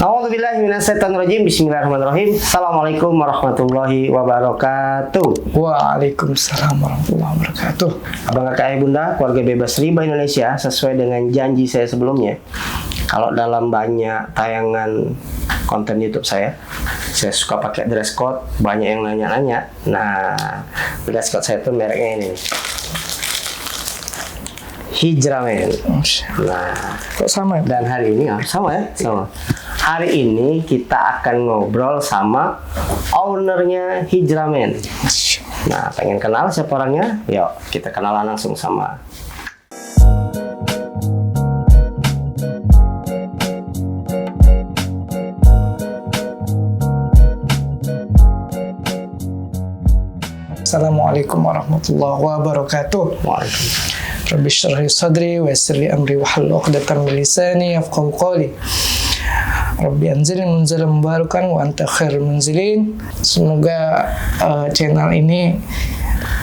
A'udzubillahi minasyaitonirrajim. Bismillahirrahmanirrahim. Assalamualaikum warahmatullahi wabarakatuh. Waalaikumsalam warahmatullahi wabarakatuh. Abang kakak bunda, keluarga bebas riba Indonesia, sesuai dengan janji saya sebelumnya, kalau dalam banyak tayangan konten YouTube saya suka pakai dress code. Banyak yang nanya-nanya. Nah, dress code saya tuh mereknya ini nih, Hijramen. Nah, kok sama ya? dan hari ini sama ya, sama. Hari ini kita akan ngobrol sama ownernya Hijramen. Nah, pengen kenal siapa orangnya? Yuk, kita kenalan langsung sama. Assalamualaikum warahmatullahi wabarakatuh. Waalaikumsalam. Rabbi shrah li sadri wa yassir li amri wahlul 'uqdatam min lisani yafqahu qawli. Rabbi anzilni munzalan mubarakan wa anta khairul munzilin. Semoga channel ini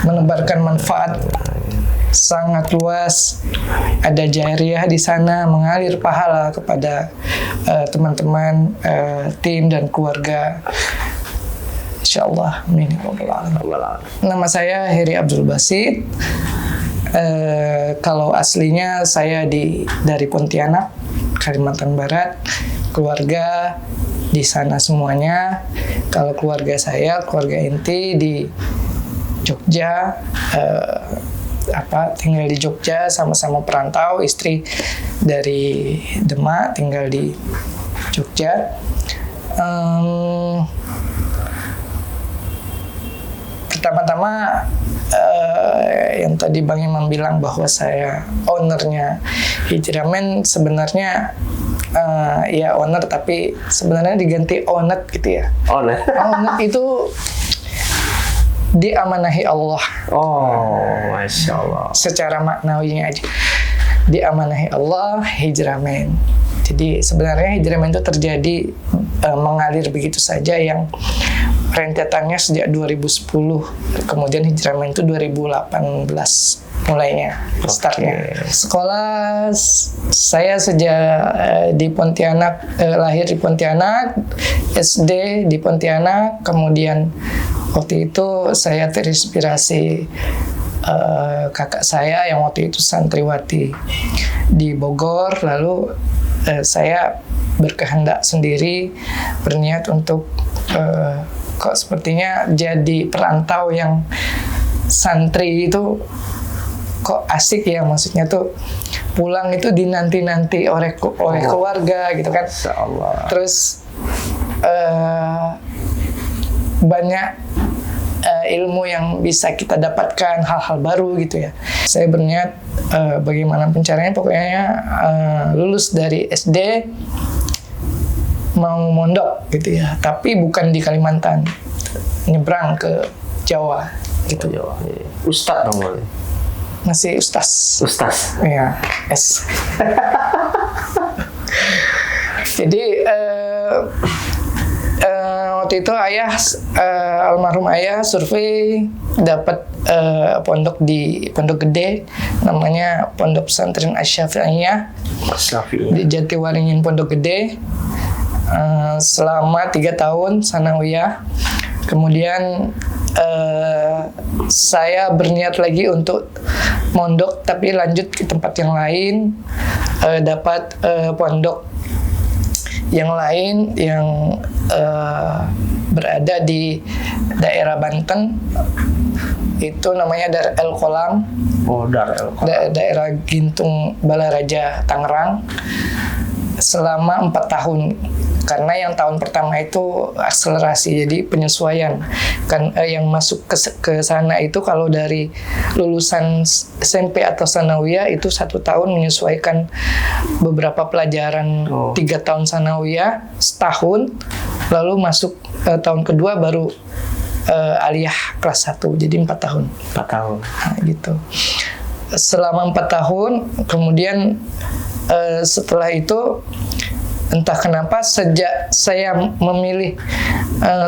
menebarkan manfaat sangat luas, ada jariah di sana, mengalir pahala kepada teman-teman, tim dan keluarga. Insyaallah, amin. Nama saya Heri Abdul Basit. Kalau aslinya saya dari Pontianak, Kalimantan Barat. Keluarga di sana semuanya. Kalau keluarga saya, keluarga inti di Jogja, tinggal di Jogja, sama-sama perantau. Istri dari Demak, tinggal di Jogja. Pertama-tama yang tadi Bang Imam bilang bahwa saya ownernya Hijramen, sebenarnya ya owner, tapi sebenarnya diganti onet gitu ya. Onet? Onet itu diamanahi Allah. Oh, Masya Allah. Secara maknawinya aja, diamanahi Allah Hijramen. Jadi sebenarnya Hijramen itu terjadi mengalir begitu saja, yang rentetannya sejak 2010, kemudian Hijramen itu 2018 mulainya, startnya. Sekolah saya sejak di Pontianak, lahir di Pontianak, SD di Pontianak, kemudian waktu itu saya terinspirasi kakak saya yang waktu itu santriwati di Bogor, lalu saya berkehendak sendiri, berniat untuk kok sepertinya jadi perantau yang santri itu kok asik ya, maksudnya tuh pulang itu dinanti-nanti oleh keluarga gitu kan. Terus banyak ilmu yang bisa kita dapatkan, hal-hal baru gitu ya. Saya berniat bagaimana caranya, pokoknya lulus dari SD mau mondok gitu ya, tapi bukan di Kalimantan, nyebrang ke Jawa gitu. Jawa. Ustadz dong boleh? Masih ustaz. Iya, S. Jadi waktu itu almarhum ayah survei dapat pondok di Pondok Gede, namanya Pondok Pesantren Asy-Syafi'iyah di Jatiwaringin Pondok Gede, selama 3 tahun sanawiyah. Kemudian saya berniat lagi untuk mondok, tapi lanjut ke tempat yang lain, dapat pondok yang lain yang berada di daerah Banten, itu namanya Dar El Kolam. Oh, Dar El Kolam. Daerah Gintung Balaraja, Tangerang, selama 4 tahun. Karena yang tahun pertama itu akselerasi, jadi penyesuaian kan, yang masuk ke sana itu kalau dari lulusan SMP atau sanawiyah itu 1 tahun menyesuaikan beberapa pelajaran. 3 tahun sanawiyah setahun, lalu masuk tahun kedua baru aliyah kelas 1, jadi 4 tahun. 4 tahun. Nah, gitu. Selama 4 tahun, kemudian setelah itu entah kenapa sejak saya memilih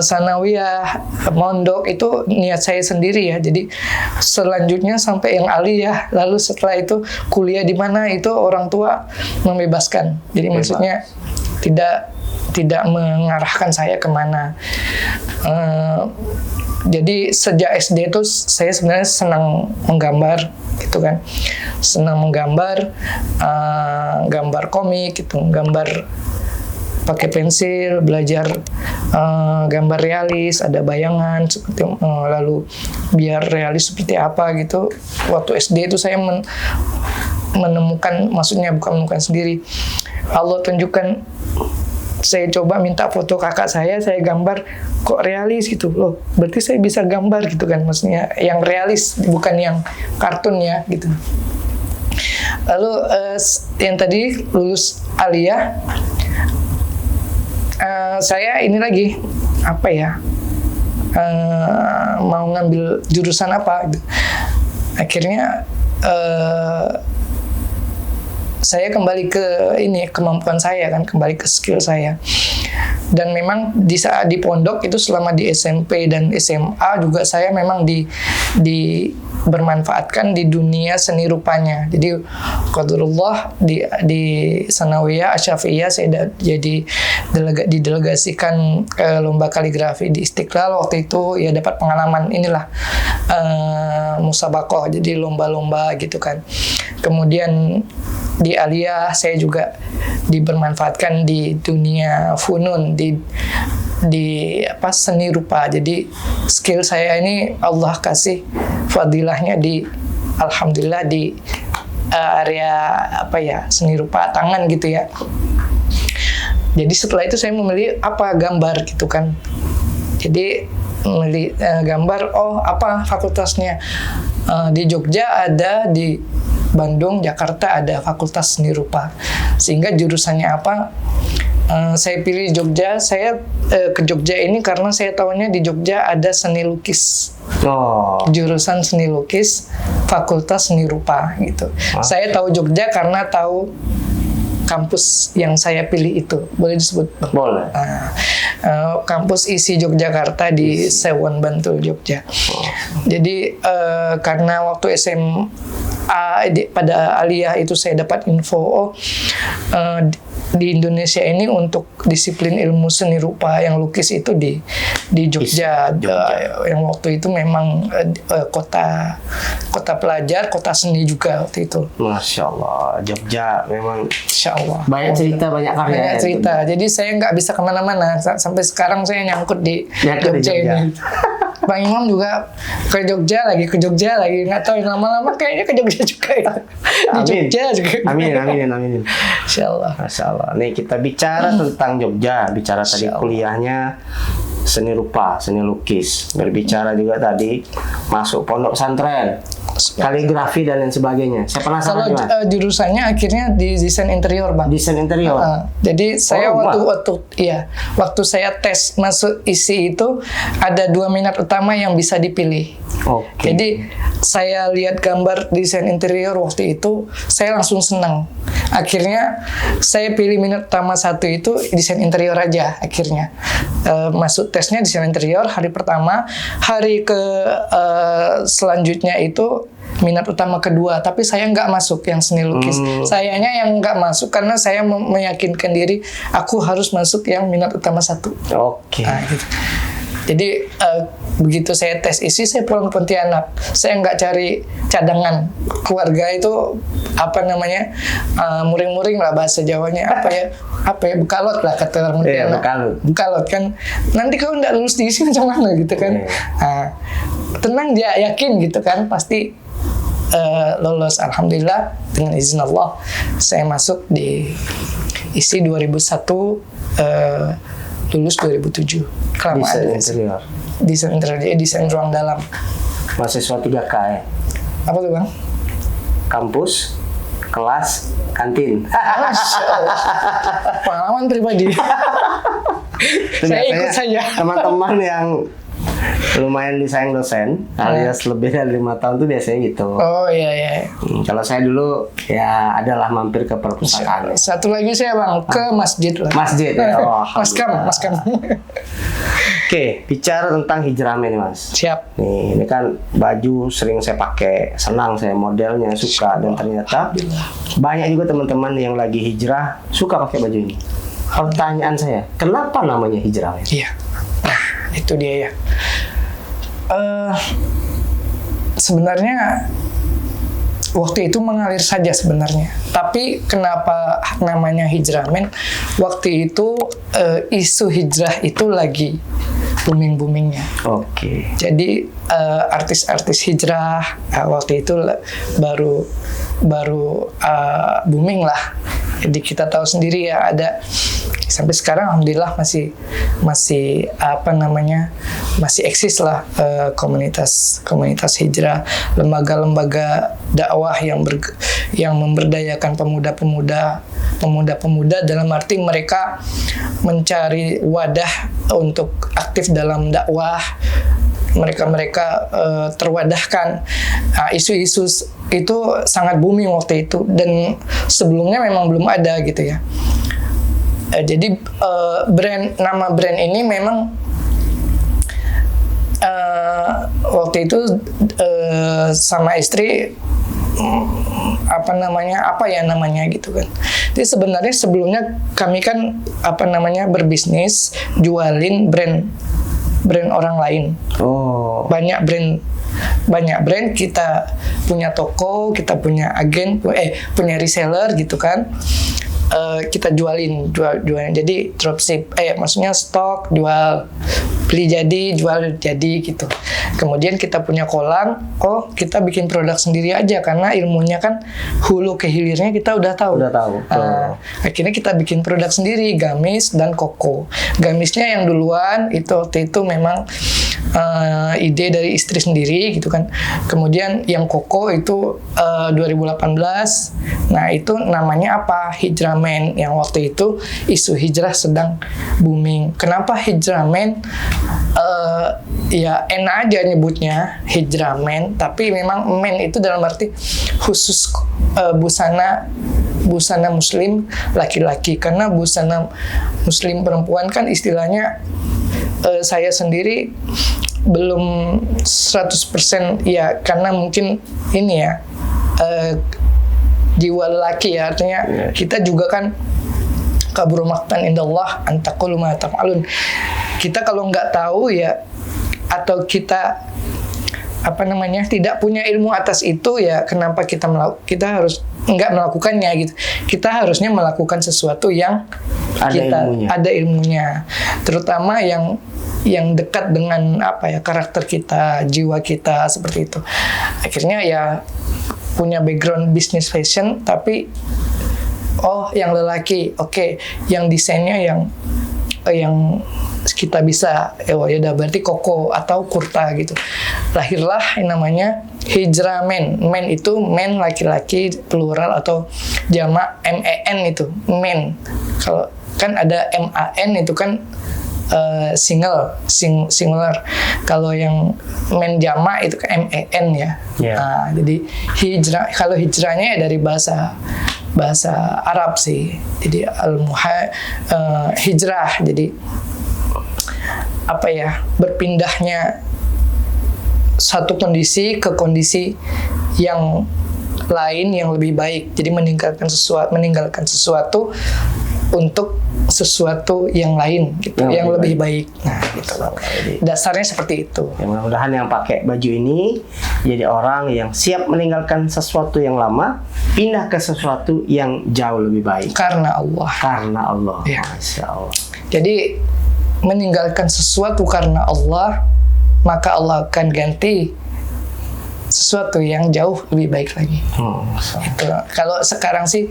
sanawiyah, mondok itu niat saya sendiri ya. Jadi selanjutnya sampai yang aliyah, lalu setelah itu kuliah di mana itu orang tua membebaskan. Jadi maksudnya tidak mengarahkan saya kemana. Jadi sejak SD itu saya sebenarnya senang menggambar gitu kan, senang menggambar, gambar komik gitu, gambar pakai pensil, belajar gambar realis, ada bayangan seperti lalu biar realis seperti apa gitu. Waktu SD itu saya menemukan, maksudnya bukan menemukan sendiri, Allah tunjukkan. Saya coba minta foto kakak saya gambar kok realis gitu loh, berarti saya bisa gambar gitu kan, maksudnya yang realis bukan yang kartun ya gitu. Lalu yang tadi lulus aliyah, saya ini lagi apa ya, mau ngambil jurusan apa gitu. Akhirnya saya kembali ke ini, kemampuan saya kan, kembali ke skill saya. Dan memang di saat di pondok itu, selama di SMP dan SMA juga saya memang bermanfaatkan di dunia seni rupanya. Jadi qadarullah di Sanawiyah Asyafiyah saya jadi didelegasikan ke lomba kaligrafi di Istiqlal waktu itu, ya dapat pengalaman inilah musabaqah, jadi lomba-lomba gitu kan. Kemudian di aliyah saya juga dibermanfaatkan di dunia funun, di apa, seni rupa. Jadi skill saya ini Allah kasih fadilahnya alhamdulillah di area apa ya, seni rupa tangan gitu ya. Jadi setelah itu saya memilih apa, gambar gitu kan. Jadi memilih gambar, apa fakultasnya, di Jogja ada, di Bandung, Jakarta ada fakultas seni rupa. Sehingga jurusannya apa, saya pilih Jogja. Saya ke Jogja ini karena saya tahunya di Jogja ada seni lukis. Jurusan seni lukis, fakultas seni rupa gitu. Saya tahu Jogja karena tahu kampus yang saya pilih itu. Boleh disebut? Boleh. Kampus ISI Yogyakarta di Sewon, Bantul, Jogja. Jadi karena waktu pada aliyah itu saya dapat info, di Indonesia ini untuk disiplin ilmu seni rupa yang lukis itu di Jogja. Yang waktu itu memang kota pelajar, kota seni juga waktu itu. Masya Allah, Jogja memang Insya Allah. banyak cerita, banyak karya. Banyak cerita. Jadi saya nggak bisa kemana-mana. Sampai sekarang saya nyangkut di Jogja ini. Bang Imam juga ke Jogja lagi, nggak tahu, lama-lama kayaknya ke Jogja juga ya. Di Jogja juga. Amin. Insya Allah. Masya Allah. Nih kita bicara tentang Jogja, bicara tadi kuliahnya seni rupa, seni lukis, berbicara juga tadi masuk pondok pesantren, kaligrafi dan lain sebagainya. Saya penasaran. Kalau jurusannya akhirnya di desain interior, Bang. Desain interior. Jadi saya waktu saya tes masuk ISI itu ada 2 minat utama yang bisa dipilih. Jadi saya lihat gambar desain interior waktu itu, saya langsung senang. Akhirnya saya pilih minat utama 1 itu desain interior aja. Akhirnya masuk tesnya desain interior hari pertama, hari selanjutnya itu minat utama kedua, tapi saya nggak masuk yang seni lukis. Sayanya yang nggak masuk karena saya meyakinkan diri aku harus masuk yang minat utama 1. Gitu. Jadi begitu saya tes ISI, saya pulang ke Pontianak. Saya nggak cari cadangan. Keluarga itu apa namanya, muring-muring lah bahasa Jawanya, apa ya, bekalot lah kata orang Pontianak. Bekalot kan. Nanti kalau nggak lulus di ISI macam mana gitu kan? Tenang dia, yakin gitu kan, pasti lolos. Alhamdulillah dengan izin Allah saya masuk di ISI 2001, lulus 2007. Kelamaan. Desain interior, desain ruang dalam. Mahasiswa 3K ya? Apa tuh, Bang? Kampus, kelas, kantin. Pengalaman pribadi. Saya ikut saja. Teman-teman yang lumayan disayang dosen, alias lebih dari 5 tahun tuh biasanya gitu. Iya. Kalau saya dulu ya adalah mampir ke perpustakaan. Satu lagi saya, Bang, ke masjid lah. Masjid ya. Maskam. Oke, bicara tentang hijrame nih, Mas. Siap. Nih, ini kan baju sering saya pakai, senang saya modelnya, suka, dan ternyata banyak juga teman-teman yang lagi hijrah suka pakai baju ini. Pertanyaan saya, kenapa namanya hijrah men? Iya. Nah, itu dia ya. Sebenarnya waktu itu mengalir saja sebenarnya. Tapi kenapa namanya hijrah men? Waktu itu isu hijrah itu lagi booming-boomingnya. Oke. Jadi artis-artis hijrah waktu itu baru booming lah. Jadi kita tahu sendiri ya, ada sampai sekarang alhamdulillah masih masih eksis lah komunitas hijrah, lembaga-lembaga dakwah yang memberdayakan pemuda-pemuda dalam arti mereka mencari wadah untuk aktif dalam dakwah. Mereka terwadahkan. Isu-isu itu sangat booming waktu itu, dan sebelumnya memang belum ada gitu ya. Jadi nama brand ini memang waktu itu sama istri apa ya namanya gitu kan. Jadi sebenarnya sebelumnya kami kan berbisnis jualin brand orang lain. Oh. Banyak brand, kita punya toko, kita punya agen, punya reseller gitu kan. Kita jualin. Jadi dropship, maksudnya stok, jual, beli jadi, jual jadi gitu. Kemudian kita punya kolam, kita bikin produk sendiri aja karena ilmunya kan hulu ke hilirnya kita udah tahu. Akhirnya kita bikin produk sendiri, gamis dan koko. Gamisnya yang duluan itu waktu itu memang ide dari istri sendiri gitu kan. Kemudian yang koko itu 2018. Nah, itu namanya apa? Hijrah Men, yang waktu itu isu hijrah sedang booming. Kenapa hijrah Men? Ya enak aja nyebutnya hijrah Men, tapi memang men itu dalam arti khusus busana muslim laki-laki, karena busana muslim perempuan kan istilahnya saya sendiri belum 100% ya, karena mungkin ini ya jiwa lelaki ya, artinya kita juga kan kabur maqtan indallah antaqulu ma taf'alun. Kita kalau nggak tahu ya, atau kita tidak punya ilmu atas itu ya, kenapa kita harus nggak melakukannya gitu. Kita harusnya melakukan sesuatu yang ada ilmunya, terutama yang dekat dengan karakter kita, jiwa kita, seperti itu. Akhirnya ya punya background bisnis fashion, tapi yang lelaki, yang desainnya yang kita bisa, ya udah berarti koko atau kurta gitu. Lahirlah yang namanya hijrah Men. Men itu men laki-laki plural atau jamak MEN itu men. Kalau kan ada MAN itu kan singular. Kalau yang men jamak itu kan MEN ya. Nah, jadi kalau hijrahnya ya dari bahasa Arab sih. Jadi hijrah. Jadi berpindahnya satu kondisi ke kondisi yang lain yang lebih baik. Jadi meninggalkan sesuatu untuk sesuatu yang lain gitu, yang lebih baik. Nah, gitu. Dasarnya seperti itu. Ya, mudah-mudahan yang pakai baju ini jadi orang yang siap meninggalkan sesuatu yang lama, pindah ke sesuatu yang jauh lebih baik. Karena Allah. Ya. Masya Allah. Jadi meninggalkan sesuatu karena Allah, maka Allah akan ganti sesuatu yang jauh lebih baik lagi. Itu. Kalau sekarang sih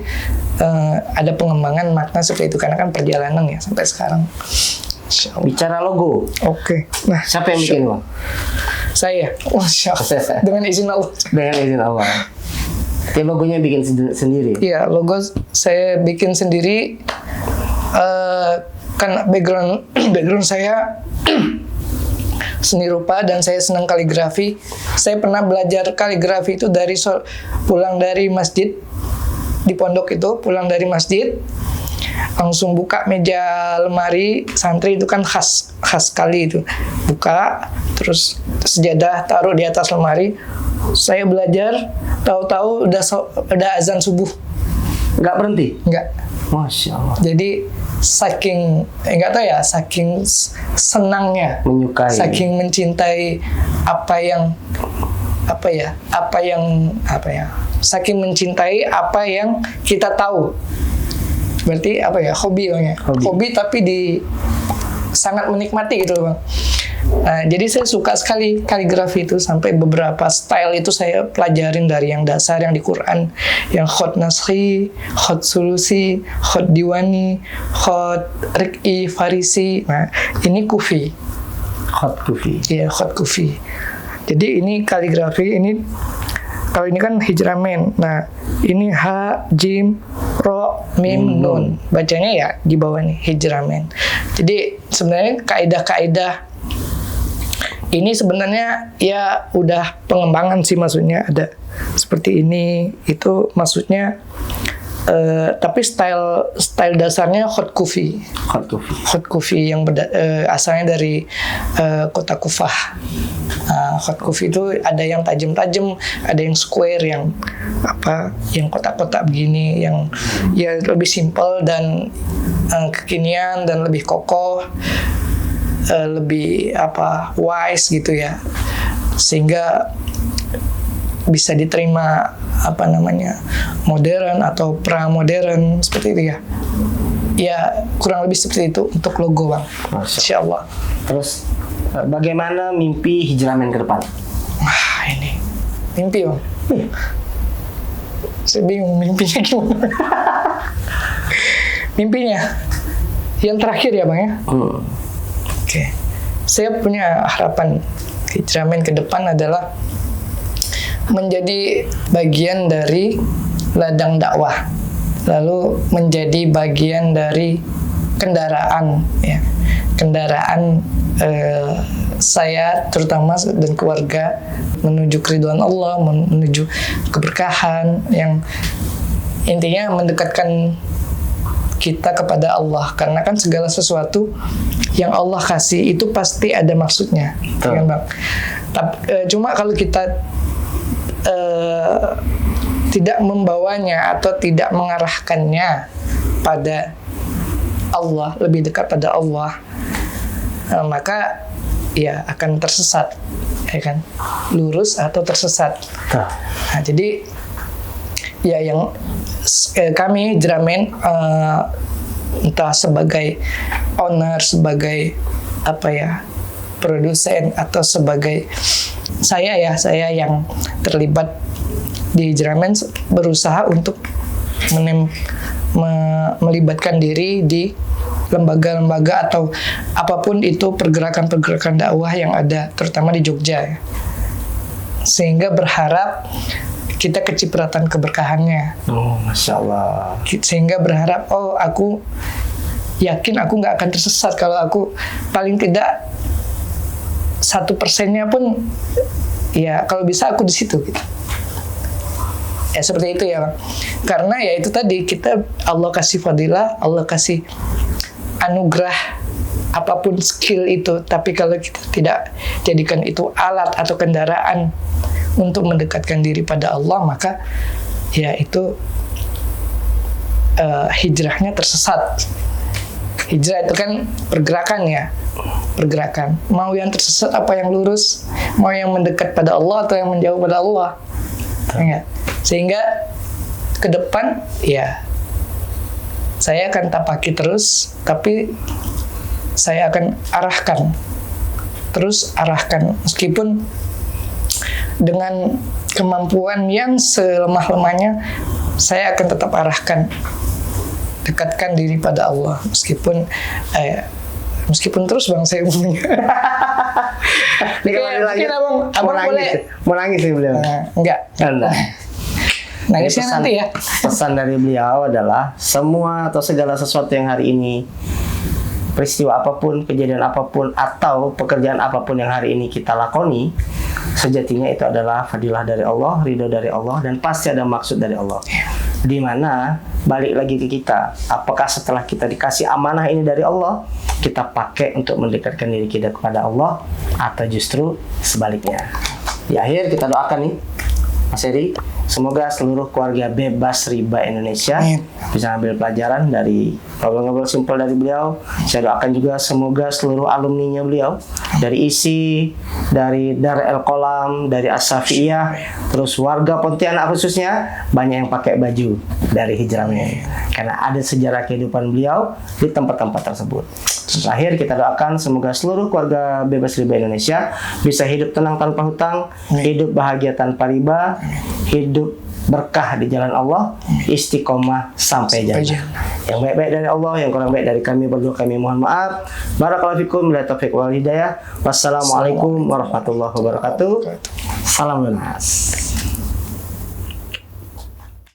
ada pengembangan makna seperti itu, karena kan perjalanan ya sampai sekarang. Bicara logo. Oke. Nah, siapa yang bikin, Bang? Saya. Dengan izin Allah. Dengan izin Allah. Jadi logonya bikin sendiri? Iya, logo saya bikin sendiri. Kan background saya seni rupa dan saya senang kaligrafi. Saya pernah belajar kaligrafi itu pulang dari masjid di pondok itu, pulang dari masjid langsung buka meja lemari santri itu kan khas sekali itu, buka terus sejadah taruh di atas lemari. Saya belajar, tahu-tahu udah azan subuh. Nggak berhenti? Nggak. Masya Allah. Jadi saking nggak tahu ya, saking senangnya, Menyukai. saking mencintai saking mencintai apa yang kita tahu. Berarti hobi bang ya, hobi tapi sangat menikmati gitu loh bang. Nah, jadi saya suka sekali kaligrafi itu, sampai beberapa style itu saya pelajarin dari yang dasar yang di Quran, yang khot naskhi, khot sulusi, khot diwani, khot rik'i, farisi. Nah, ini kufi. Khot kufi. Iya, khot kufi. Jadi ini kaligrafi, ini kalau ini kan hijramen. Nah, ini ha, jim, ro, mim, nun. Bacanya ya di bawah nih, hijramen. Jadi sebenarnya kaidah-kaidah ini sebenarnya ya udah pengembangan sih, maksudnya ada seperti ini, itu maksudnya tapi style dasarnya khot kufi. Khot kufi yang asalnya dari kota Kufah. Khot kufi itu ada yang tajam-tajam, ada yang square, yang yang kotak-kotak begini, yang ya lebih simple dan kekinian dan lebih kokoh, lebih wise gitu ya, sehingga bisa diterima modern atau pra-modern seperti itu ya. Ya kurang lebih seperti itu untuk logo bang. Insya Allah. Terus bagaimana mimpi hijramen ke depan? Ini mimpi bang. Saya bingung mimpinya gimana. Mimpinya yang terakhir ya bang ya. Oke. Saya punya harapan hijramen ke depan adalah menjadi bagian dari ladang dakwah, lalu menjadi bagian dari kendaraan saya terutama dan keluarga menuju keridhaan Allah, menuju keberkahan, yang intinya mendekatkan kita kepada Allah, karena kan segala sesuatu yang Allah kasih itu pasti ada maksudnya, kan bang. Cuma kalau kita tidak membawanya atau tidak mengarahkannya pada Allah, lebih dekat pada Allah, maka ya akan tersesat, ya kan, lurus atau tersesat. Nah, jadi ya yang kami hijramen entah sebagai owner, sebagai produsen, atau sebagai saya yang terlibat di hijramen, berusaha untuk melibatkan diri di lembaga-lembaga atau apapun itu pergerakan-pergerakan dakwah yang ada, terutama di Jogja, sehingga berharap kita kecipratan keberkahannya. Masya Allah. Sehingga berharap, aku yakin aku nggak akan tersesat kalau aku paling tidak 1%-nya pun, ya kalau bisa aku di situ gitu. Ya seperti itu ya bang. Karena ya itu tadi, kita Allah kasih fadilah, Allah kasih anugerah apapun skill itu, tapi kalau kita tidak jadikan itu alat atau kendaraan untuk mendekatkan diri pada Allah, maka ya itu hijrahnya tersesat. Hijrah itu kan pergerakan ya, pergerakan. Mau yang tersesat apa yang lurus, mau yang mendekat pada Allah atau yang menjauh pada Allah. Ya. Sehingga ke depan ya saya akan tapaki terus, tapi saya akan arahkan meskipun dengan kemampuan yang selemah-lemahnya, saya akan tetap arahkan, dekatkan diri pada Allah, meskipun terus bang saya punya. Ini kembali lagi. Abang boleh mau nangis sih beliau. Enggak. Nangisnya nanti ya. Pesan dari beliau adalah semua atau segala sesuatu yang hari ini, peristiwa apapun, kejadian apapun, atau pekerjaan apapun yang hari ini kita lakoni, sejatinya itu adalah fadilah dari Allah, ridho dari Allah, dan pasti ada maksud dari Allah. Di mana balik lagi ke kita, apakah setelah kita dikasih amanah ini dari Allah, kita pakai untuk mendekatkan diri kita kepada Allah, atau justru sebaliknya. Di akhir kita doakan nih, Mas Heri, Semoga seluruh keluarga bebas riba Indonesia Amin. bisa ambil pelajaran dari ngobrol-ngobrol simpel dari beliau. Saya doakan juga semoga seluruh alumninya beliau dari ISI, dari Dar El Kolam, dari As-Safiyah, terus warga Pontianak khususnya banyak yang pakai baju dari hijrahnya. Karena ada sejarah kehidupan beliau di tempat-tempat tersebut. Terakhir kita doakan semoga seluruh keluarga bebas riba Indonesia bisa hidup tenang tanpa hutang, hidup bahagia tanpa riba, hidup berkah di jalan Allah, istiqomah sampai jannah. Yang baik-baik dari Allah, yang kurang baik dari kami berdua kami mohon maaf. Barakallahu fikum, bila taufiq wal hidayah. Wassalamualaikum warahmatullahi wabarakatuh. Salam lunas.